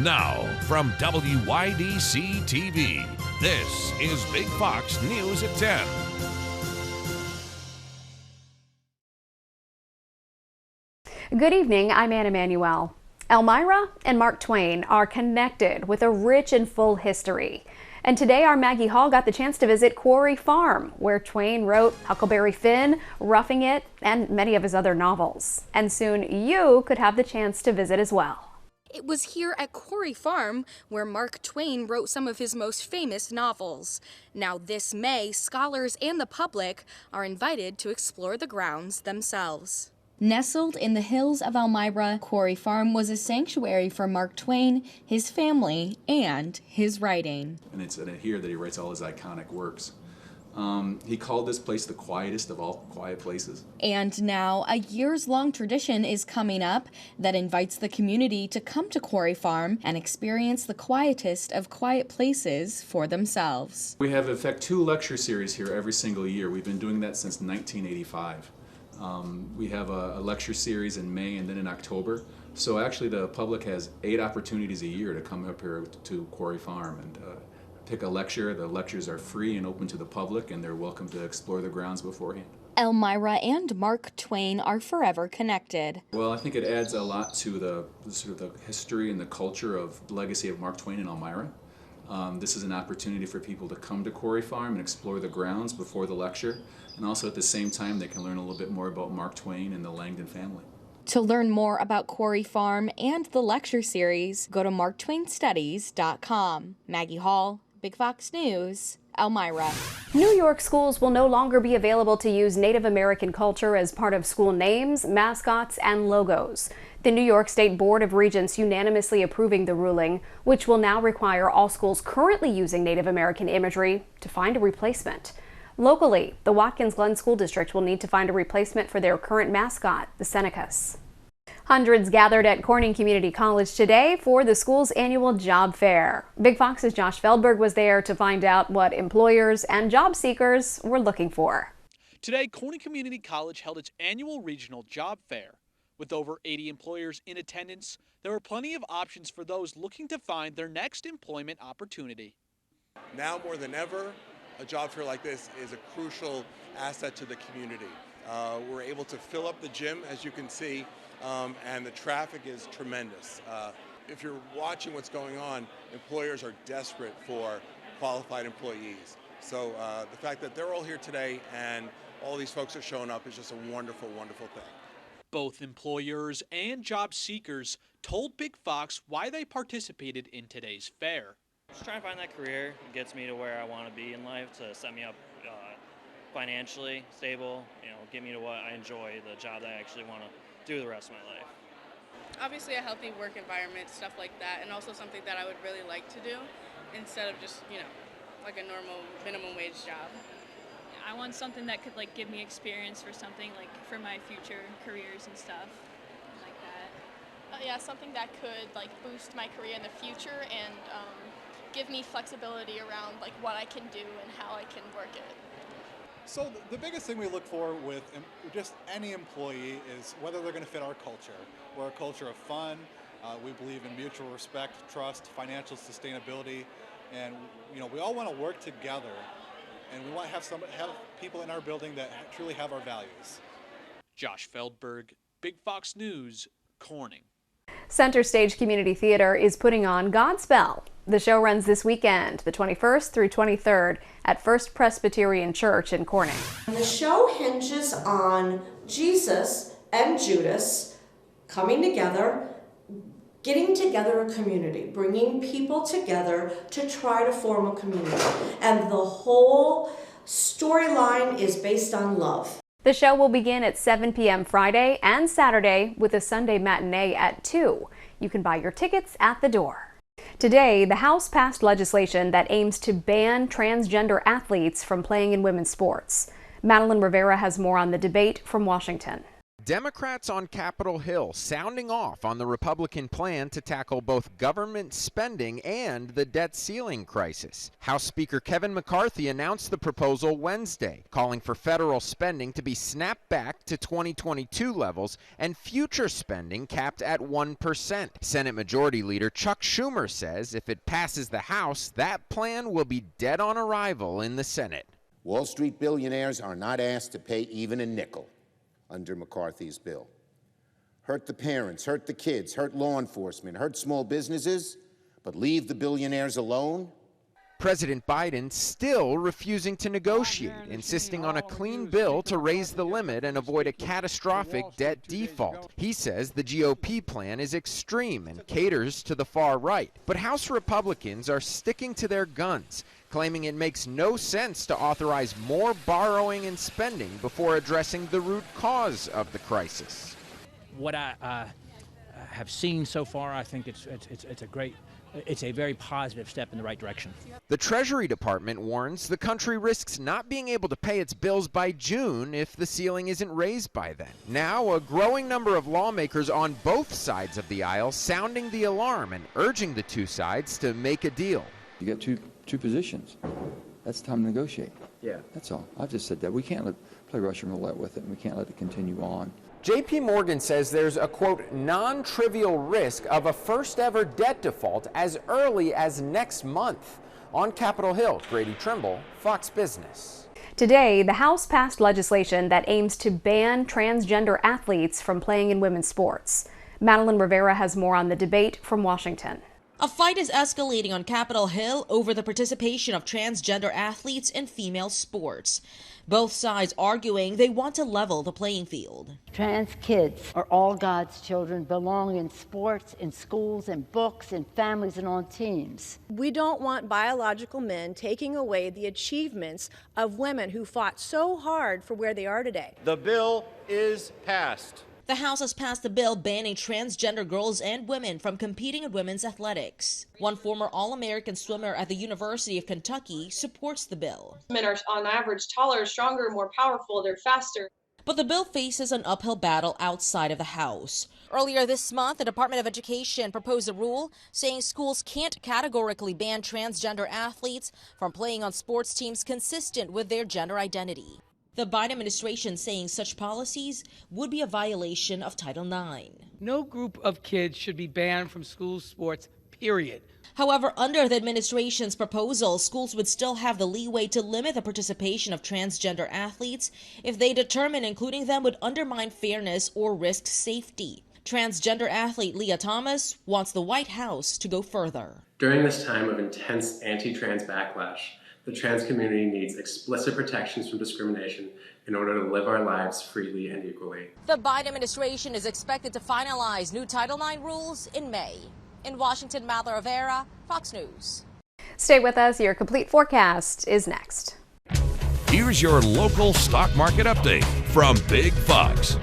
Now, from WYDC TV, this is Big Fox News at 10. Good evening, I'm Ann Emanuel. Elmira and Mark Twain are connected with a rich and full history. And today our Maggie Hall got the chance to visit Quarry Farm, where Twain wrote Huckleberry Finn, Roughing It, and many of his other novels. And soon you could have the chance to visit as well. It was here at Quarry Farm where Mark Twain wrote some of his most famous novels. Now this May, scholars and the public are invited to explore the grounds themselves. Nestled in the hills of Elmira, Quarry Farm was a sanctuary for Mark Twain, his family, and his writing. And it's here that he writes all his iconic works. He called this place the quietest of all quiet places. And now a years-long tradition is coming up that invites the community to come to Quarry Farm and experience the quietest of quiet places for themselves. We have, in fact, 2 lecture series here every single year. We've been doing that since 1985. We have a lecture series in May and then in October. So actually the public has 8 opportunities a year to come up here to Quarry Farm and pick a lecture. The lectures are free and open to the public, and they're welcome to explore the grounds beforehand. Elmira and Mark Twain are forever connected. Well, I think it adds a lot to the sort of the history and the culture of the legacy of Mark Twain in Elmira. This is an opportunity for people to come to Quarry Farm and explore the grounds before the lecture, and also at the same time they can learn a little bit more about Mark Twain and the Langdon family. To learn more about Quarry Farm and the lecture series, go to marktwainstudies.com. Maggie Hall, Big Fox News, Elmira. New York schools will no longer be available to use Native American culture as part of school names, mascots, and logos. The New York State Board of Regents unanimously approving the ruling, which will now require all schools currently using Native American imagery to find a replacement. Locally, the Watkins Glen School District will need to find a replacement for their current mascot, the Senecas. Hundreds gathered at Corning Community College today for the school's annual job fair. Big Fox's Josh Feldberg was there to find out what employers and job seekers were looking for. Today, Corning Community College held its annual regional job fair. With over 80 employers in attendance, there were plenty of options for those looking to find their next employment opportunity. Now more than ever, a job fair like this is a crucial asset to the community. We're able to fill up the gym, as you can see, and the traffic is tremendous. If you're watching what's going on, employers are desperate for qualified employees. So the fact that they're all here today and all these folks are showing up is just a wonderful, wonderful thing. Both employers and job seekers told Big Fox why they participated in today's fair. Just trying to find that career gets me to where I want to be in life, to set me up financially stable, get me to what I enjoy, the job that I actually want to do the rest of my life. Obviously a healthy work environment, stuff like that, and also something that I would really like to do instead of just, like a normal minimum wage job. I want something that could give me experience for something, for my future careers and stuff like that. Yeah, something that could boost my career in the future and give me flexibility around what I can do and how I can work it. So the biggest thing we look for with just any employee is whether they're going to fit our culture. We're a culture of fun. We believe in mutual respect, trust, financial sustainability, and we all want to work together. And we want to have people in our building that truly have our values. Josh Feldberg, Big Fox News, Corning. Center Stage Community Theater is putting on Godspell. The show runs this weekend, the 21st through 23rd, at First Presbyterian Church in Corning. The show hinges on Jesus and Judas coming together, getting together a community, bringing people together to try to form a community. And the whole storyline is based on love. The show will begin at 7 p.m. Friday and Saturday with a Sunday matinee at 2. You can buy your tickets at the door. Today, the House passed legislation that aims to ban transgender athletes from playing in women's sports. Madeline Rivera has more on the debate from Washington. Democrats on Capitol Hill sounding off on the Republican plan to tackle both government spending and the debt ceiling crisis. House Speaker Kevin McCarthy announced the proposal Wednesday, calling for federal spending to be snapped back to 2022 levels and future spending capped at 1%. Senate Majority Leader Chuck Schumer says if it passes the House, that plan will be dead on arrival in the Senate. Wall Street billionaires are not asked to pay even a nickel under McCarthy's bill. Hurt the parents, hurt the kids, hurt law enforcement, hurt small businesses, but leave the billionaires alone? President Biden still refusing to negotiate, insisting on a clean bill to raise the limit and avoid a catastrophic debt default. He says the GOP plan is extreme and caters to the far right. But House Republicans are sticking to their guns, claiming it makes no sense to authorize more borrowing and spending before addressing the root cause of the crisis. What I have seen so far, I think it's a very positive step in the right direction. The Treasury Department warns the country risks not being able to pay its bills by June if the ceiling isn't raised by then. Now, a growing number of lawmakers on both sides of the aisle sounding the alarm and urging the two sides to make a deal. You got two positions. That's time to negotiate. Yeah. That's all. I've just said that. We can't play Russian roulette with it, and we can't let it continue on. JP Morgan says there's a, quote, non-trivial risk of a first-ever debt default as early as next month. On Capitol Hill, Grady Trimble, Fox Business. Today, the House passed legislation that aims to ban transgender athletes from playing in women's sports. Madeline Rivera has more on the debate from Washington. A fight is escalating on Capitol Hill over the participation of transgender athletes in female sports. Both sides arguing they want to level the playing field. Trans kids are all God's children, belong in sports, in schools, in books, in families, and on teams. We don't want biological men taking away the achievements of women who fought so hard for where they are today. The bill is passed. The House has passed a bill banning transgender girls and women from competing in women's athletics. One former All-American swimmer at the University of Kentucky supports the bill. Men are on average taller, stronger, more powerful, they're faster. But the bill faces an uphill battle outside of the House. Earlier this month, the Department of Education proposed a rule saying schools can't categorically ban transgender athletes from playing on sports teams consistent with their gender identity. The Biden administration saying such policies would be a violation of Title IX. No group of kids should be banned from school sports, period. However, under the administration's proposal, schools would still have the leeway to limit the participation of transgender athletes if they determine including them would undermine fairness or risk safety. Transgender athlete Leah Thomas wants the White House to go further. During this time of intense anti-trans backlash, the trans community needs explicit protections from discrimination in order to live our lives freely and equally. The Biden administration is expected to finalize new Title IX rules in May. In Washington, Madeline Rivera, Fox News. Stay with us. Your complete forecast is next. Here's your local stock market update from Big Fox.